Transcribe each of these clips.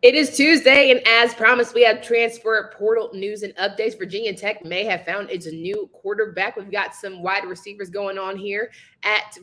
It is Tuesday, and as promised, we have transfer portal news and updates. Virginia Tech may have found its new quarterback. We've got some wide receivers going on here at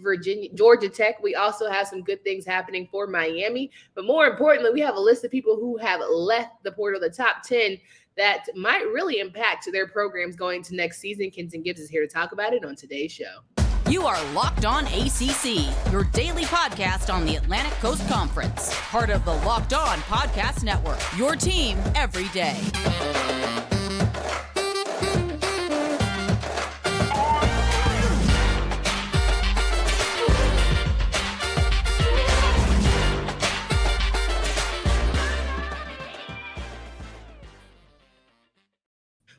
Georgia Tech. We also have some good things happening for Miami. But more importantly, we have a list of people who have left the portal, the top 10 that might really impact their programs going to next season. Kenton Gibbs is here to talk about it on today's show. You are Locked On ACC, your daily podcast on the Atlantic Coast Conference. Part of the Locked On Podcast Network, your team every day.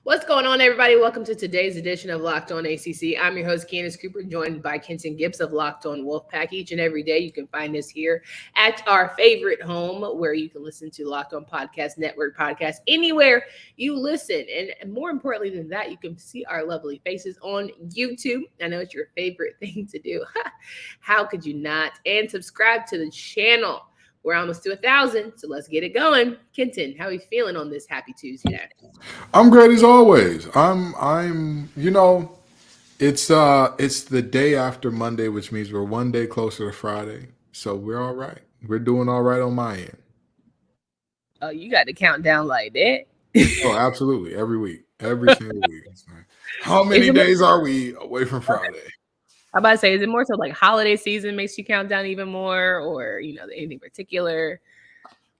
What's going on, everybody? Welcome to today's edition of Locked On ACC. I'm your host, Candace Cooper, joined by Kenton Gibbs of Locked On Wolfpack. Each and every day, you can find us here at our favorite home where you can listen to Locked On Podcast Network podcasts anywhere you listen. And more importantly than that, you can see our lovely faces on YouTube. I know it's your favorite thing to do. How could you not? And subscribe to the channel. We're almost to 1,000, so let's get it going. Kenton, how are you feeling on this happy Tuesday? I'm great as always. It's the day after Monday, which means we're one day closer to Friday. So we're all right. We're doing all right on my end. Oh, you got to count down like that? Oh, absolutely. Every week. Every single week. How many days are we away from Friday? I'm about to say, is it more so like holiday season makes you count down even more, or anything particular?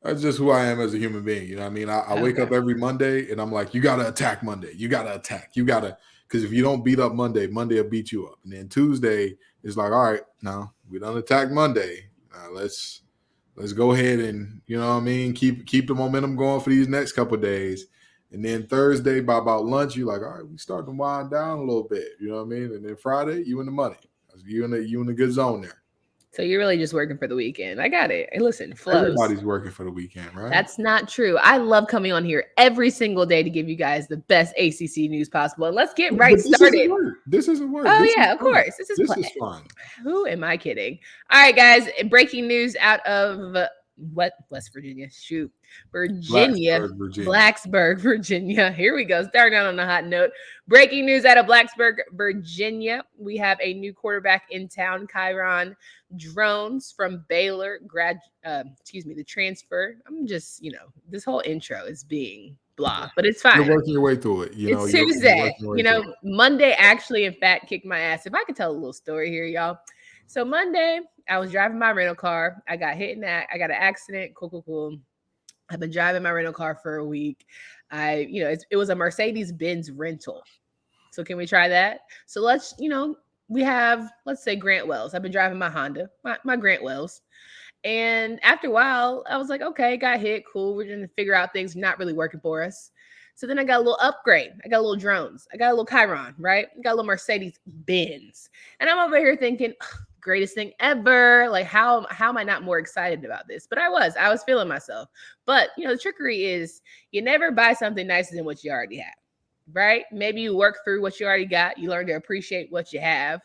That's just who I am as a human being. You know what I mean? I wake up every Monday and I'm like, you gotta attack Monday. You gotta attack. You gotta, because if you don't beat up Monday, Monday will beat you up. And then Tuesday is like, all right, now we done attack Monday. Let's go ahead and keep the momentum going for these next couple of days. And then Thursday, by about lunch, you're like, all right, we starting to wind down a little bit. You know what I mean? And then Friday, you in the money. You in the good zone there. So you're really just working for the weekend. I got it. Hey, listen, flows. Everybody's working for the weekend, right? That's not true. I love coming on here every single day to give you guys the best ACC news possible. And let's get right started. This isn't work. Oh, yeah, of course. This is fun. Who am I kidding? All right, guys. Breaking news out of West Virginia? Shoot. Blacksburg, Virginia. Here we go. Starting out on a hot note. Breaking news out of Blacksburg, Virginia. We have a new quarterback in town, Kyron Drones from Baylor. The transfer. I'm just, this whole intro is being blah, but it's fine. You're working your way through it. It's Tuesday. Monday actually, in fact, kicked my ass. If I could tell a little story here, y'all. So Monday, I was driving my rental car. I got hit in that. I got an accident. Cool. I've been driving my rental car for a week. It was a Mercedes-Benz rental. So can we try that? So let's say Grant Wells. I've been driving my Honda, my Grant Wells. And after a while, I was like, okay, got hit. Cool. We're going to figure out things not really working for us. So then I got a little upgrade. I got a little drones. I got a little Chiron, right? I got a little Mercedes-Benz. And I'm over here thinking, greatest thing ever. Like, how am I not more excited about this? But I was feeling myself. But, the trickery is you never buy something nicer than what you already have, right? Maybe you work through what you already got. You learn to appreciate what you have.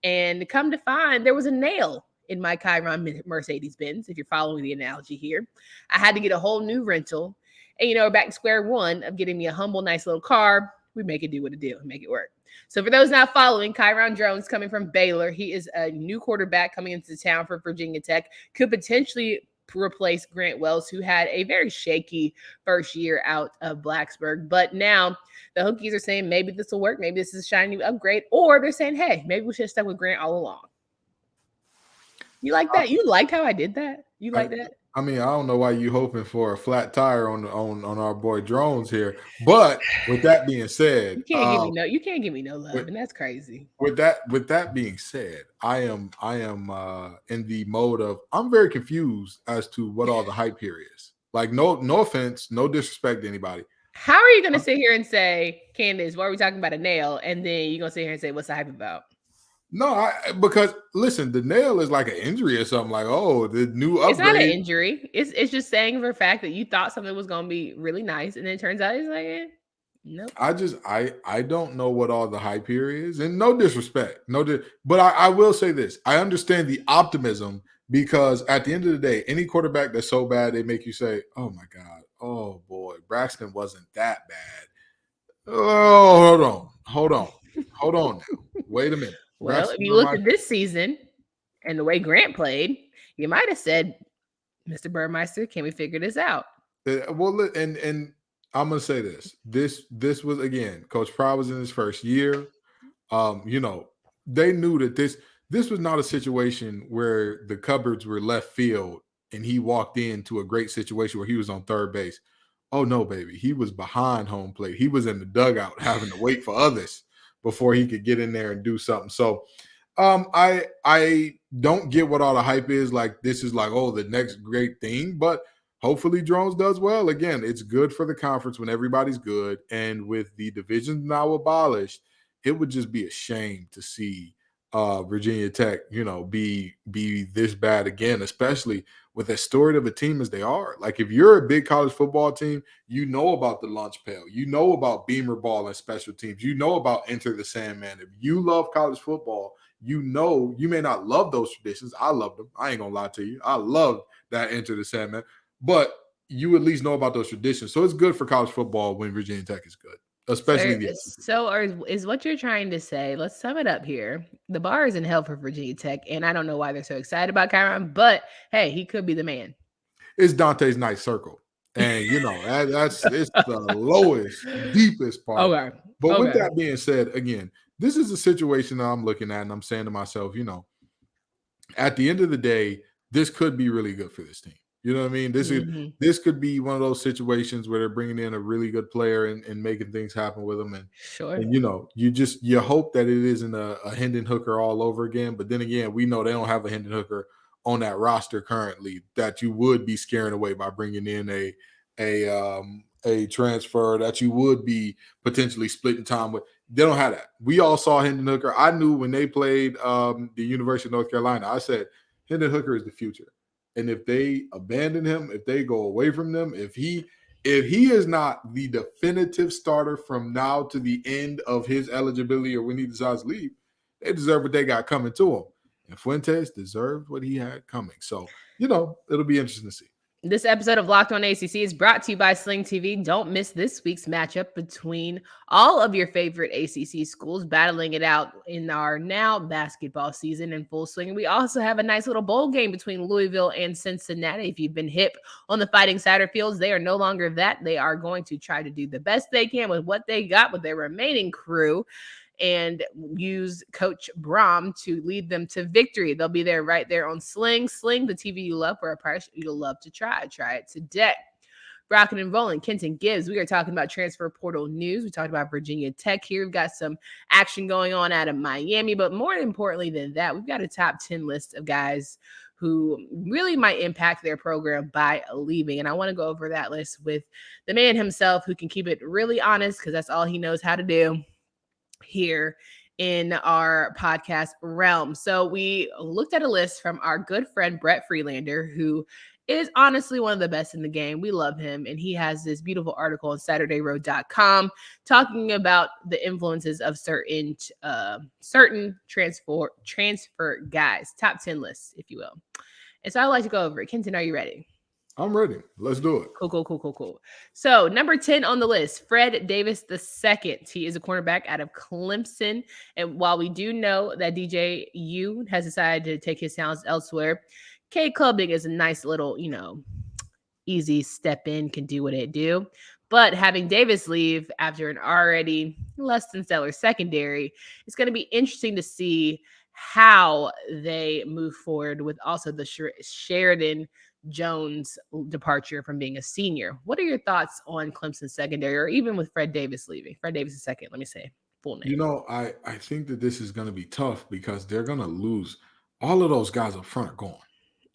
And come to find, there was a nail in my Chiron Mercedes-Benz, if you're following the analogy here. I had to get a whole new rental. And, we're back to square one of getting me a humble, nice little car. We make it do what it do and make it work. So for those not following, Kyron Drones coming from Baylor. He is a new quarterback coming into town for Virginia Tech. Could potentially replace Grant Wells, who had a very shaky first year out of Blacksburg. But now the Hokies are saying maybe this will work. Maybe this is a shiny upgrade. Or they're saying, hey, maybe we should have stuck with Grant all along. You like that? You liked how I did that? You like that? I mean, I don't know why you hoping for a flat tire on our boy Drones here, but with that being said, you can't give me no love, and that's crazy. With that being said, I am in the mode of I'm very confused as to what all the hype here is. Like, no offense, no disrespect to anybody. How are you gonna sit here and say, Candace, why are we talking about a nail? And then you're gonna sit here and say, what's the hype about? No, because listen, the nail is like an injury or something. Like, oh, the new upgrade. It's not an injury. It's just saying for a fact that you thought something was going to be really nice, and then it turns out it's like, nope. I don't know what all the hype here is, and no disrespect, but I will say this: I understand the optimism Because at the end of the day, any quarterback that's so bad, they make you say, oh, my God, oh, boy, Braxton wasn't that bad. Oh, hold on now. Wait a minute. Well, if Braxton you look at this season and the way Grant played, you might have said, Mr. Burmeister, can we figure this out? Well, and I'm gonna say this. This was, again, Coach Pryor was in his first year. They knew that this was not a situation where the cupboards were left field and he walked into a great situation where he was on third base. Oh no, baby. He was behind home plate. He was in the dugout having to wait for others before he could get in there and do something. So I don't get what all the hype is. Like, this is like, oh, the next great thing, but hopefully Drones does well. Again, it's good for the conference when everybody's good. And with the divisions now abolished, it would just be a shame to see Virginia Tech, be this bad again, especially with as storied of a team as they are. Like, if you're a big college football team, you know about the lunch pail, you know about Beamer ball and special teams, you know about Enter the Sandman. If you love college football, you may not love those traditions. I love them. I ain't gonna lie to you. I love that Enter the Sandman, but you at least know about those traditions. So it's good for college football when Virginia Tech is good. Especially the SEC. So is what you're trying to say, let's sum it up here. The bar is in hell for Virginia Tech, and I don't know why they're so excited about Kyron, but hey, he could be the man. It's Dante's nice circle. And, it's the lowest, deepest part. Okay. But with that being said, again, this is a situation that I'm looking at and I'm saying to myself, at the end of the day, this could be really good for this team. You know what I mean? This could be one of those situations where they're bringing in a really good player and making things happen with them. And, sure. And you hope that it isn't a Hendon Hooker all over again. But then again, we know they don't have a Hendon Hooker on that roster currently that you would be scaring away by bringing in a transfer that you would be potentially splitting time with. They don't have that. We all saw Hendon Hooker. I knew when they played the University of North Carolina, I said Hendon Hooker is the future. And if they abandon him, if they go away from them, if he is not the definitive starter from now to the end of his eligibility or when he decides to leave, they deserve what they got coming to him. And Fuentes deserved what he had coming. So, it'll be interesting to see. This episode of Locked On ACC is brought to you by Sling TV. Don't miss this week's matchup between all of your favorite ACC schools battling it out in our now basketball season in full swing. We also have a nice little bowl game between Louisville and Cincinnati. If you've been hip on the Fighting Satterfields, they are no longer that. They are going to try to do the best they can with what they got with their remaining crew and use Coach Brom to lead them to victory. They'll be there right there on Sling, the TV you love for a price you'll love to try. Try it today. Rocking and rolling, Kenton Gibbs. We are talking about transfer portal news. We talked about Virginia Tech here. We've got some action going on out of Miami, but more importantly than that, we've got a top 10 list of guys who really might impact their program by leaving. And I want to go over that list with the man himself who can keep it really honest because that's all he knows how to do here in our podcast realm. So we looked at a list from our good friend Brett Freelander, who is honestly one of the best in the game. We love him. And he has this beautiful article on SaturdayRoad.com talking about the influences of certain transfer guys, top 10 lists, if you will. And so I'd like to go over it. Kenton, are you ready? I'm ready. Let's do it. Cool. So number 10 on the list, Fred Davis II. He is a cornerback out of Clemson. And while we do know that DJU has decided to take his talents elsewhere, K Clubbing is a nice little, easy step in, can do what it do. But having Davis leave after an already less than stellar secondary, it's going to be interesting to see how they move forward with also the Sheridan Jones departure from being a senior. What are your thoughts on Clemson secondary, or even with Fred Davis leaving? Fred Davis II, let me say full name. I think that this is going to be tough because they're going to lose. All of those guys up front are gone.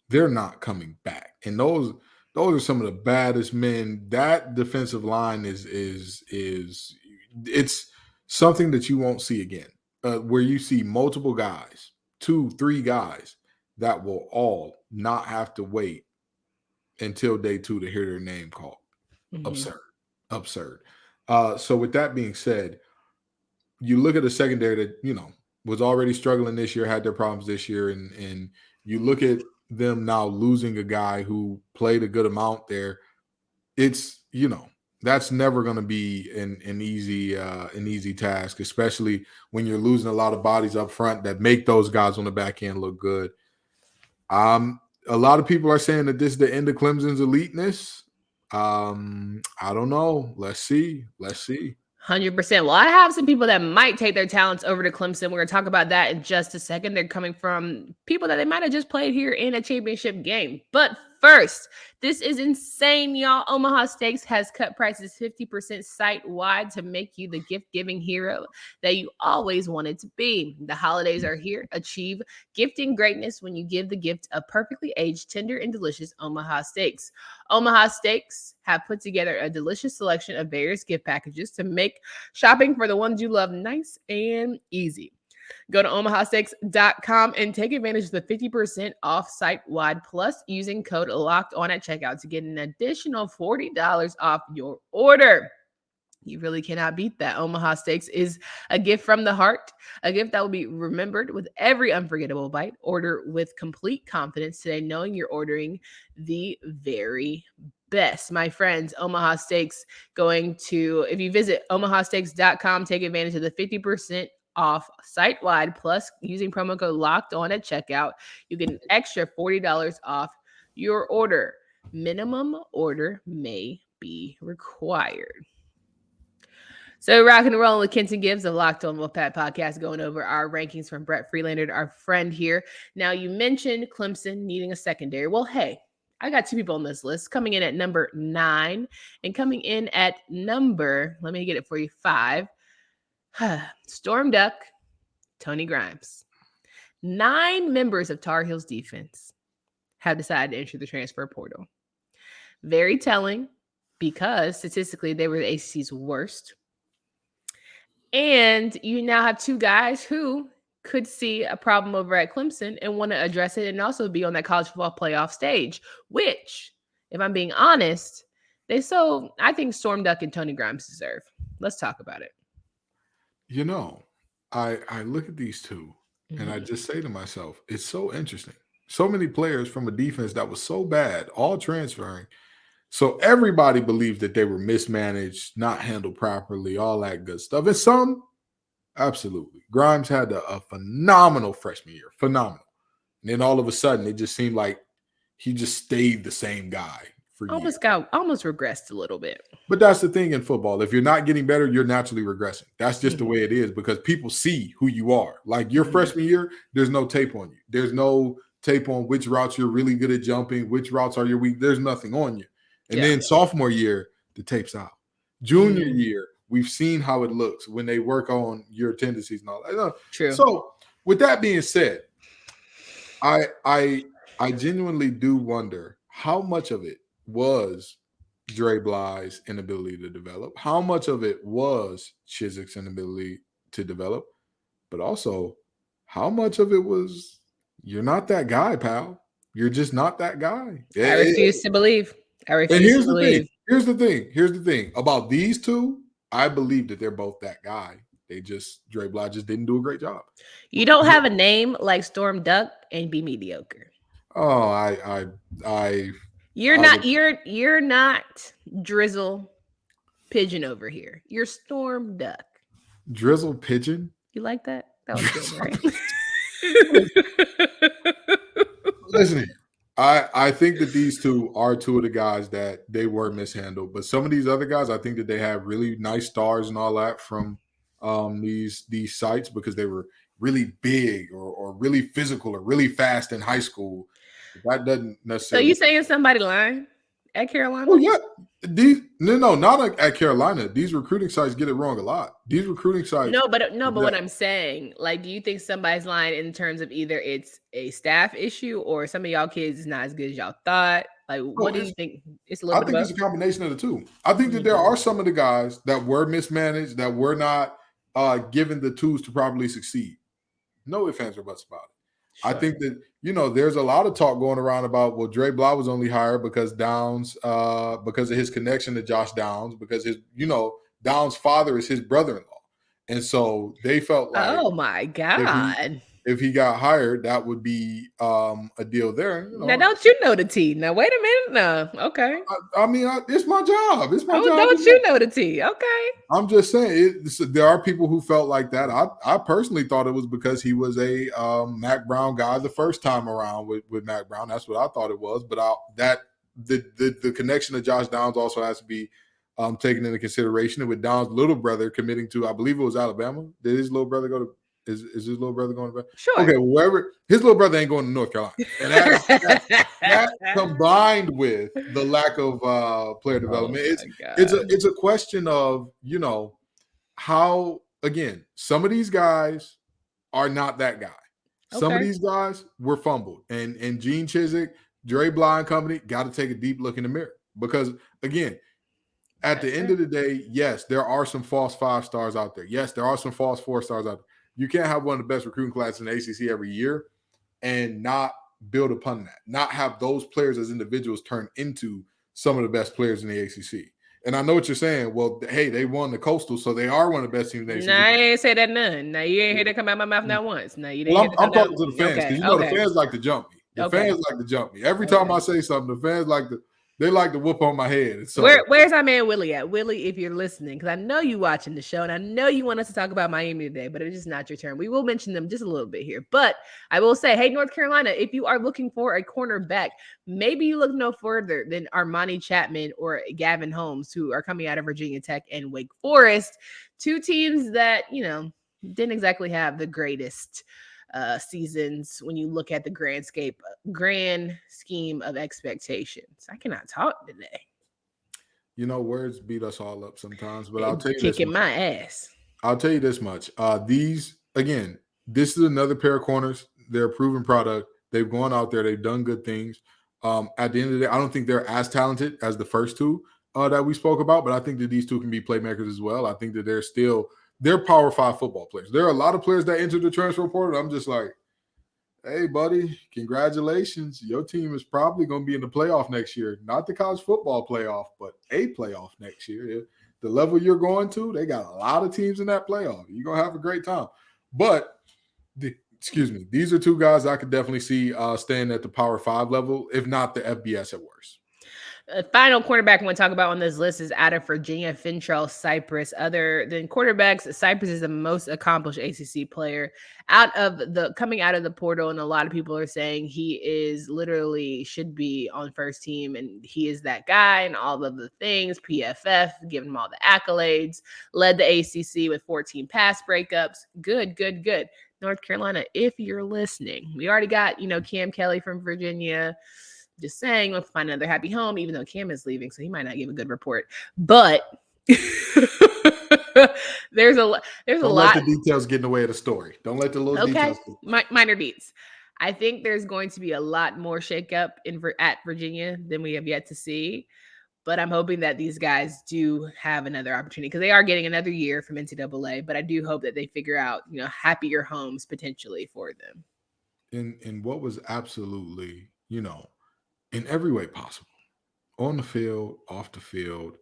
They're not coming back. And those are some of the baddest men. That defensive line is it's something that you won't see again, where you see multiple guys, 2-3 guys that will all not have to wait until day 2 to hear their name called. Mm-hmm. Absurd. So with that being said, you look at a secondary that, was already struggling this year, had their problems this year. And you look at them now losing a guy who played a good amount there, it's, that's never going to be an easy task, especially when you're losing a lot of bodies up front that make those guys on the back end look good. A lot of people are saying that this is the end of Clemson's eliteness. I don't know. Let's see. 100%. Well, I have some people that might take their talents over to Clemson. We're going to talk about that in just a second. They're coming from people that they might have just played here in a championship game. But first, this is insane, y'all. Omaha Steaks has cut prices 50% site-wide to make you the gift-giving hero that you always wanted to be. The holidays are here. Achieve gifting greatness when you give the gift of perfectly aged, tender, and delicious Omaha Steaks. Omaha Steaks have put together a delicious selection of various gift packages to make shopping for the ones you love nice and easy. Go to omahasteaks.com and take advantage of the 50% off site-wide plus using code LOCKEDON at checkout to get an additional $40 off your order. You really cannot beat that. Omaha Steaks is a gift from the heart, a gift that will be remembered with every unforgettable bite. Order with complete confidence today, knowing you're ordering the very best. My friends, Omaha Steaks if you visit omahasteaks.com, take advantage of the 50% off site-wide plus using promo code locked on at checkout. You get an extra $40 off your order. Minimum order may be required. So rocking and rolling with Kenton Gibbs of Locked On Wolfpack podcast, going over our rankings from Brett Freelander, our friend here. Now, you mentioned Clemson needing a secondary. Well, hey, I got two people on this list coming in at number 9 and coming in at number, let me get it for you, 5. Storm Duck, Tony Grimes. 9 members of Tar Heels defense have decided to enter the transfer portal. Very telling because statistically they were the ACC's worst. And you now have 2 guys who could see a problem over at Clemson and want to address it and also be on that college football playoff stage, which, if I'm being honest, I think Storm Duck and Tony Grimes deserve. Let's talk about it. I look at these two and I just say to myself, it's so interesting. So many players from a defense that was so bad, all transferring. So everybody believed that they were mismanaged, not handled properly, all that good stuff. And some, absolutely. Grimes had a phenomenal freshman year, phenomenal. And then all of a sudden, it just seemed like he just stayed the same guy for years. Almost regressed a little bit. But that's the thing in football. If you're not getting better, you're naturally regressing. That's just the way it is because people see who you are. Like your freshman year, there's no tape on you. There's no tape on which routes you're really good at jumping, which routes are your weak. There's nothing on you. And then sophomore year, the tape's out. Junior year, we've seen how it looks when they work on your tendencies and all that. True. So with that being said, I genuinely do wonder how much of it was Dre Bly's inability to develop, how much of it was Chizik's inability to develop, but also how much of it was you're not that guy, pal. You're just not that guy. I refuse to believe. Here's the thing about these two. I believe that they're both that guy. Dre Bly just didn't do a great job. You don't have a name like Storm Duck and be mediocre. Oh, You're not Drizzle Pigeon over here. You're Storm Duck. Drizzle Pigeon? You like that? That was good, right? Listen, I think that these two are two of the guys that they were mishandled. But some of these other guys, I think that they have really nice stars and all that from these sites because they were really big or really physical or really fast in high school. That doesn't necessarily. So you saying somebody lying at Carolina? Oh yeah, not at Carolina. These recruiting sites get it wrong a lot. These recruiting sites. But what I'm saying, like, do you think somebody's lying in terms of either it's a staff issue or some of y'all kids is not as good as y'all thought? Like, what do you think? It's a little. I think it's a combination of the two. I think that there are some of the guys that were mismanaged that were not given the tools to properly succeed. No ifs, ands, or buts about it. Sure. I think that, there's a lot of talk going around about, well, Dre Bly was only hired because Downs, because of his connection to Josh Downs, because Downs' father is his brother-in-law. And so they felt like, oh my God. if he got hired, that would be a deal there. Now, don't you know the tea? Now, wait a minute. No, okay. I mean, it's my job. It's my job. Don't you know the tea? Okay. I'm just saying, there are people who felt like that. I personally thought it was because he was a Mac Brown guy the first time around with Mac Brown. That's what I thought it was. But the connection to Josh Downs also has to be taken into consideration. And with Downs' little brother committing to, I believe it was Alabama. Did his little brother go to? Is his little brother going to? Sure. Okay, wherever his little brother ain't going to North Carolina, and that combined with the lack of player development, it's a question of how, again, some of these guys are not that guy. Some of these guys were fumbled, and Gene Chizik, Dre Bly and company got to take a deep look in the mirror, because again, at the end of the day, yes, there are some false 5 stars out there. Yes, there are some false 4 stars out there. You can't have one of the best recruiting classes in the ACC every year and not build upon that, not have those players as individuals turn into some of the best players in the ACC. And I know what you're saying. Well, hey, they won the Coastal, so they are one of the best teams in the ACC. No, I ain't say that none. Now, you ain't hear that come out of my mouth not once. No, you didn't. Well, I'm talking to the fans, because the fans like to jump me. The fans like to jump me. Every time I say something, the fans like to whoop on my head. So where's our man Willie at? Willie, if you're listening, because I know you watching the show and I know you want us to talk about Miami today, but it's just not your turn. We will mention them just a little bit here. But I will say, hey, North Carolina, if you are looking for a cornerback, maybe you look no further than Armani Chapman or Gavin Holmes, who are coming out of Virginia Tech and Wake Forest, 2 teams that, didn't exactly have the greatest seasons when you look at the grand scheme of expectations. I cannot talk today. Words beat us all up sometimes, but I'll tell you kicking my ass. I'll tell you this much. This is another pair of corners. They're a proven product. They've gone out there. They've done good things. At the end of the day, I don't think they're as talented as the first 2 that we spoke about, but I think that these 2 can be playmakers as well. I think that they're Power 5 football players. There are a lot of players that entered the transfer portal. I'm just like, hey, buddy, congratulations. Your team is probably going to be in the playoff next year. Not the college football playoff, but a playoff next year. The level you're going to, they got a lot of teams in that playoff. You're going to have a great time. But, these are 2 guys I could definitely see staying at the Power 5 level, if not the FBS at worst. Final cornerback I want to talk about on this list is out of Virginia, Fentrell Cypress. Other than quarterbacks, Cypress is the most accomplished ACC player coming out of the portal, and a lot of people are saying he is literally should be on first team, and he is that guy and all of the things. PFF, giving him all the accolades, led the ACC with 14 pass breakups. Good. North Carolina, if you're listening, we already got Cam Kelly from Virginia. Just saying, let's find another happy home, even though Cam is leaving, so he might not give a good report. But there's a lot. Don't let the details get in the way of the story. Don't let the little details. Minor beats. I think there's going to be a lot more shakeup at Virginia than we have yet to see. But I'm hoping that these guys do have another opportunity, because they are getting another year from NCAA. But I do hope that they figure out, happier homes potentially for them. In what was absolutely, in every way possible, on the field, off the field,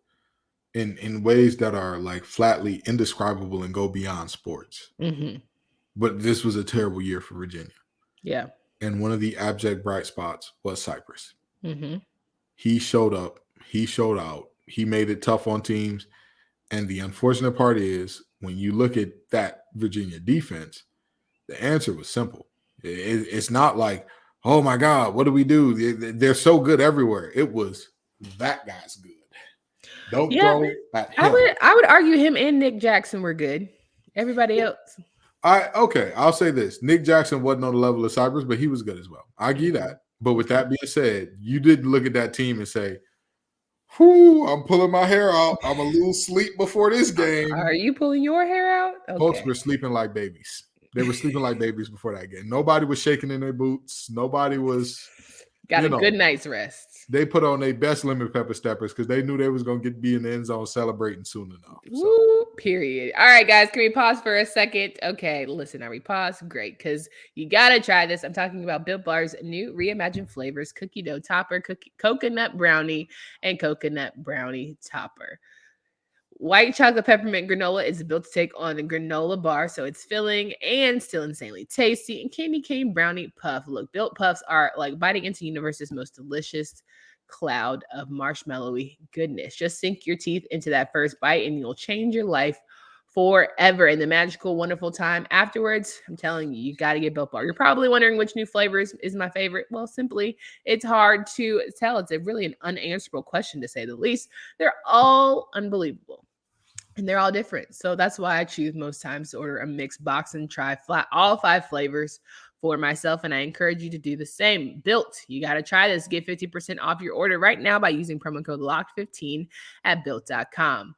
in ways that are like flatly indescribable and go beyond sports. Mm-hmm. But this was a terrible year for Virginia. Yeah. And one of the abject bright spots was Cypress. Mm-hmm. He showed up. He showed out. He made it tough on teams. And the unfortunate part is, when you look at that Virginia defense, the answer was simple. It's not like, oh my God, what do we do? They're so good everywhere. It was, that guy's good. Don't throw at him. I would argue him and Nick Jackson were good. Everybody else. I'll say this. Nick Jackson wasn't on the level of Cypress, but he was good as well. I give that. But with that being said, you didn't look at that team and say, whoo, I'm pulling my hair out. I'm a little sleep before this game. Are you pulling your hair out? Okay. Folks were sleeping like babies. They were sleeping like babies before that game. Nobody was shaking in their boots. Nobody was got a good night's rest. They put on their best lemon pepper steppers because they knew they was going to be in the end zone celebrating soon enough. So. Woo, period. All right, guys, can we pause for a second? Okay, listen, are we paused? Great, because you got to try this. I'm talking about Built Bar's new reimagined flavors, cookie dough topper, coconut brownie, and coconut brownie topper. White chocolate peppermint granola is built to take on a granola bar, so it's filling and still insanely tasty. And candy cane brownie puff. Look, built puffs are like biting into the universe's most delicious cloud of marshmallowy goodness. Just sink your teeth into that first bite and you'll change your life forever. And the magical, wonderful time afterwards, I'm telling you, you got to get Built Bar. You're probably wondering which new flavor is my favorite. Well, simply, it's hard to tell. It's really an unanswerable question, to say the least. They're all unbelievable. And they're all different. So that's why I choose most times to order a mixed box and try all 5 flavors for myself. And I encourage you to do the same. Built, you got to try this. Get 50% off your order right now by using promo code LOCKED15 at built.com.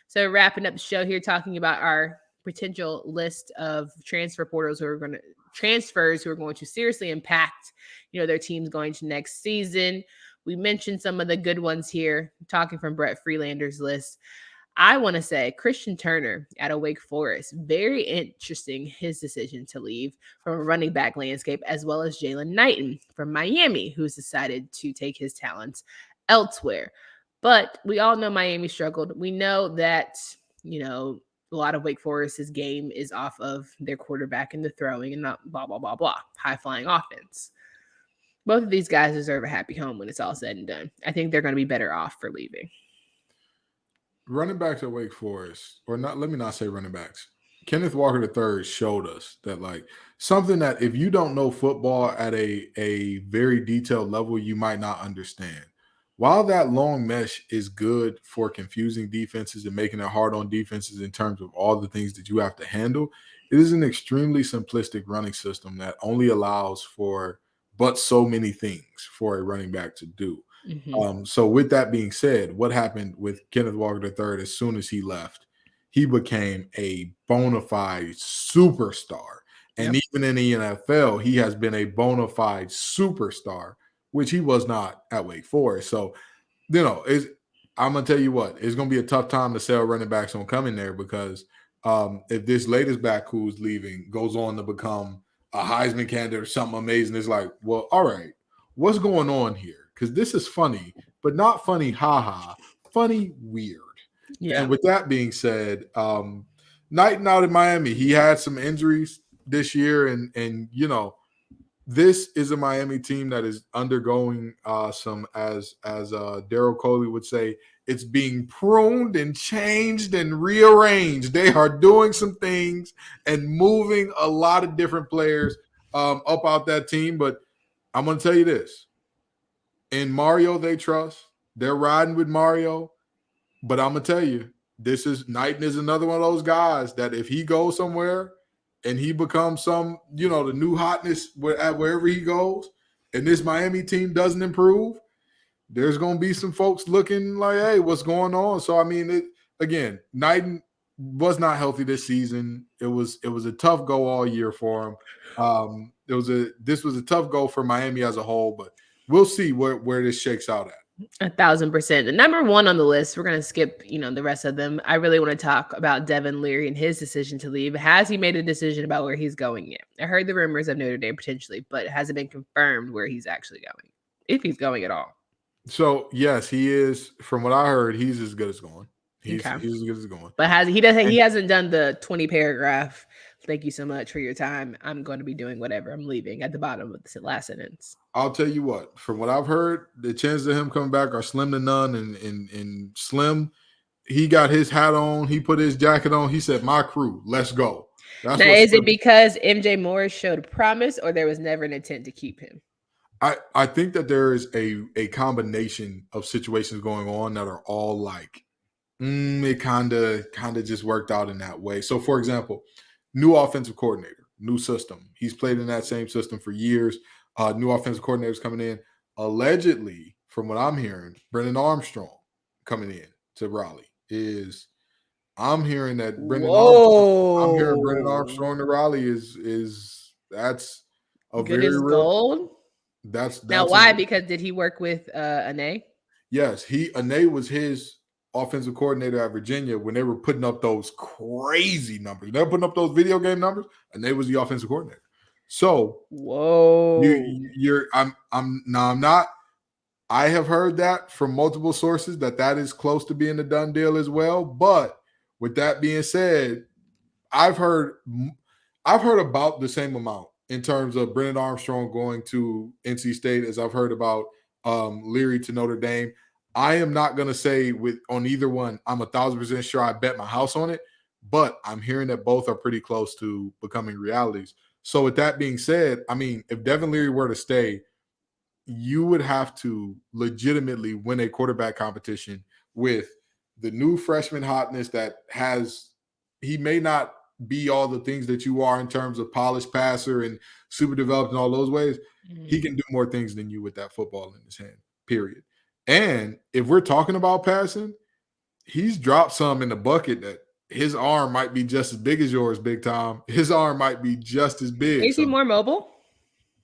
So wrapping up the show here, talking about our potential list of transfers who are going to seriously impact, their teams going to next season. We mentioned some of the good ones here, talking from Brett Freelander's list. I want to say Christian Turner out of Wake Forest. Very interesting, his decision to leave from a running back landscape, as well as Jalen Knighton from Miami, who's decided to take his talents elsewhere. But we all know Miami struggled. We know that, a lot of Wake Forest's game is off of their quarterback and the throwing and not blah, blah, blah, blah, high-flying offense. Both of these guys deserve a happy home when it's all said and done. I think they're going to be better off for leaving. Running backs at Wake Forest, or not, let me not say running backs. Kenneth Walker III showed us that, like, something that if you don't know football at a very detailed level, you might not understand. While that long mesh is good for confusing defenses and making it hard on defenses in terms of all the things that you have to handle, it is an extremely simplistic running system that only allows for but so many things for a running back to do. Mm-hmm. So with that being said, what happened with Kenneth Walker III as soon as he left? He became a bona fide superstar. And even in the NFL, he has been a bona fide superstar, which he was not at Wake Forest. So, I'm going to tell you what, it's going to be a tough time to sell running backs on coming there, because if this latest back who's leaving goes on to become a Heisman candidate or something amazing, it's like, well, all right, what's going on here? Because this is funny, but not funny, haha, funny, weird. Yeah. And with that being said, Knighton out in Miami, he had some injuries this year, and this is a Miami team that is undergoing some, as Daryl Coley would say, it's being pruned and changed and rearranged. They are doing some things and moving a lot of different players up out that team. But I'm going to tell you this. In Mario, they trust. They're riding with Mario. But I'm going to tell you, Knighton is another one of those guys that if he goes somewhere and he becomes the new hotness wherever he goes, and this Miami team doesn't improve, there's going to be some folks looking like, hey, what's going on? So, I mean, Knighton was not healthy this season. It was a tough go all year for him. This was a tough go for Miami as a whole, but we'll see where this shakes out at. 1,000%. The number one on the list, we're going to skip, the rest of them. I really want to talk about Devin Leary and his decision to leave. Has he made a decision about where he's going yet? I heard the rumors of Notre Dame potentially, but has it been confirmed where he's actually going, if he's going at all? So, yes, he is. From what I heard, he's as good as going. He's as good as going. But he hasn't done the 20 paragraph, thank you so much for your time, I'm going to be doing whatever, I'm leaving, at the bottom of the last sentence. I'll tell you what, from what I've heard, the chances of him coming back are slim to none. And Slim, he got his hat on, he put his jacket on, he said, my crew, let's go. Now, is it because MJ Morris showed promise, or there was never an intent to keep him? I think that there is a combination of situations going on that are all like, it kind of just worked out in that way. So, for example, new offensive coordinator, new system. He's played in that same system for years. New offensive coordinators coming in. Allegedly, from what I'm hearing, Brennan Armstrong coming in to Raleigh I'm hearing that Brennan Armstrong to Raleigh is that's a good very as real gold. That's now why? Because did he work with Anae? Yes, Anae was his offensive coordinator at Virginia when they were putting up those crazy numbers. They were putting up those video game numbers, and Anae was the offensive coordinator. So, whoa, I'm not. I have heard that from multiple sources that is close to being a done deal as well. But with that being said, I've heard about the same amount in terms of Brennan Armstrong going to NC State as I've heard about Leary to Notre Dame. I am not going to say on either one, I'm 1,000% sure I bet my house on it, but I'm hearing that both are pretty close to becoming realities. So with that being said, I mean, if Devin Leary were to stay, you would have to legitimately win a quarterback competition with the new freshman hotness he may not be all the things that you are in terms of polished passer and super developed in all those ways. Mm-hmm. He can do more things than you with that football in his hand, period. And if we're talking about passing, he's dropped some in the bucket that his arm might be just as big as yours, Big Tom. His arm might be just as big. Is he more mobile?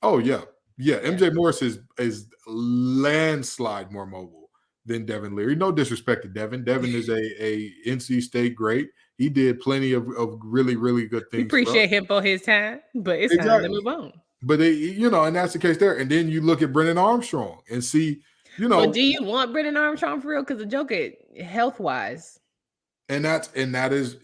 Oh, yeah. Yeah, MJ Morris is landslide more mobile than Devin Leary. No disrespect to Devin. Devin is a NC State great. He did plenty of really, really good things. We appreciate him for his time, but it's time to move on. But and that's the case there. And then you look at Brennan Armstrong and see, So do you want Brennan Armstrong for real? Because the joke is health wise. And that is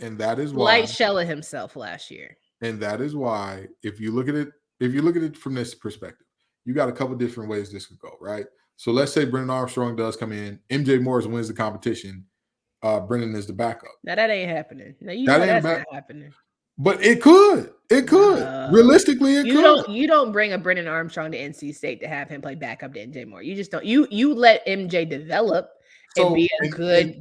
why light shelling himself last year. And that is why if you look at it from this perspective, you got a couple different ways this could go, right? So let's say Brennan Armstrong does come in, MJ Morris wins the competition, Brennan is the backup. Now that ain't happening. Now that's not happening. But it could. It could. Realistically, it could. You don't bring a Brennan Armstrong to NC State to have him play backup to MJ Moore. You just don't. You let MJ develop and be a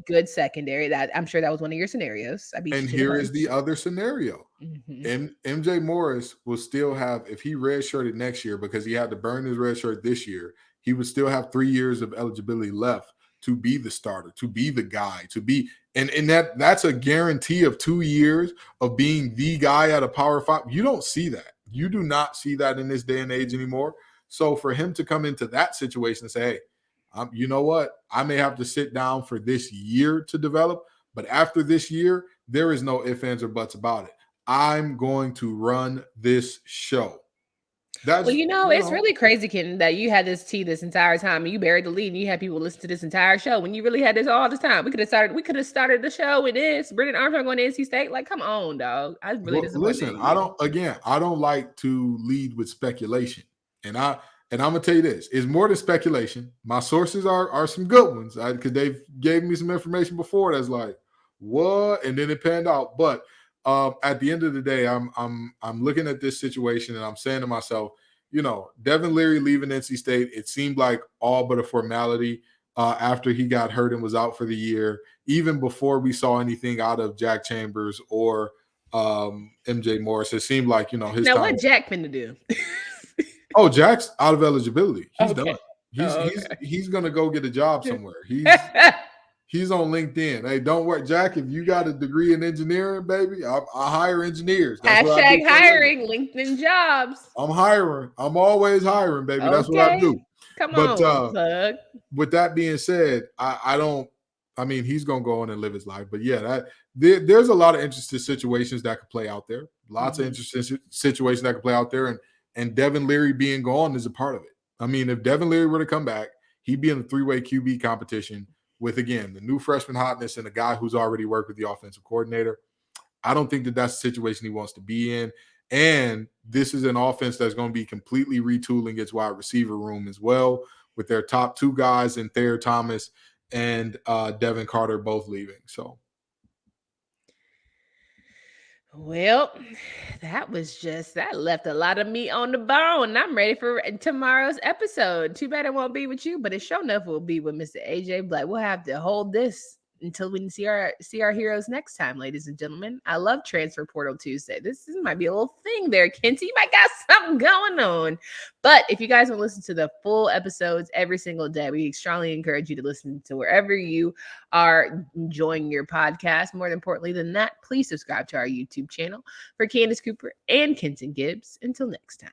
good secondary. That I'm sure that was one of your scenarios. And here is the other scenario. Mm-hmm. MJ Morris will still have, if he redshirted next year because he had to burn his red shirt this year, he would still have 3 years of eligibility left to be the starter, to be the guy, to be and that's a guarantee of 2 years of being the guy at a Power 5. You don't see that. You do not see that in this day and age anymore. So for him to come into that situation and say, hey, you know what? I may have to sit down for this year to develop, but after this year, there is no ifs, ands, or buts about it. I'm going to run this show. It's really crazy, Kenton, that you had this this entire time and you buried the lead and you had people listen to this entire show when you really had this all the time. We could have started the show with this. Brennan Armstrong going to NC State. Like, come on, dog. I really listen, I don't like to lead with speculation. And I'm gonna tell you this, it's more than speculation. My sources are some good ones because they've gave me some information before that's like, what? And then it panned out. But at the end of the day, I'm looking at this situation and I'm saying to myself, Devin Leary leaving NC State, it seemed like all but a formality after he got hurt and was out for the year, even before we saw anything out of Jack Chambers or MJ Morris. It seemed like, his now time. What Jack finna do? Oh, Jack's out of eligibility. He's done. He's gonna go get a job somewhere. He's on LinkedIn. Hey, don't worry, Jack. If you got a degree in engineering, baby, I hire engineers. That's Hashtag hiring LinkedIn jobs. I'm hiring. I'm always hiring, baby. That's what I do. Come on, plug. With that being said, he's gonna go on and live his life. But yeah, there's a lot of interesting situations that could play out there. Lots of interesting situations that could play out there, and Devin Leary being gone is a part of it. I mean, if Devin Leary were to come back, he'd be in a 3-way QB competition with, again, the new freshman hotness and a guy who's already worked with the offensive coordinator. I don't think that that's the situation he wants to be in. And this is an offense that's going to be completely retooling its wide receiver room as well, with their top 2 guys in Thayer Thomas and Devin Carter both leaving. So. Well, that left a lot of meat on the bone. I'm ready for tomorrow's episode. Too bad it won't be with you, but it sure enough will be with Mr. AJ Black. We'll have to hold this until we can see our heroes next time, ladies and gentlemen. I love Transfer Portal Tuesday. This might be a little thing there, Kenty. You might got something going on. But if you guys want to listen to the full episodes every single day, we strongly encourage you to listen to wherever you are enjoying your podcast. More importantly than that, please subscribe to our YouTube channel. For Candace Cooper and Kenton Gibbs. Until next time.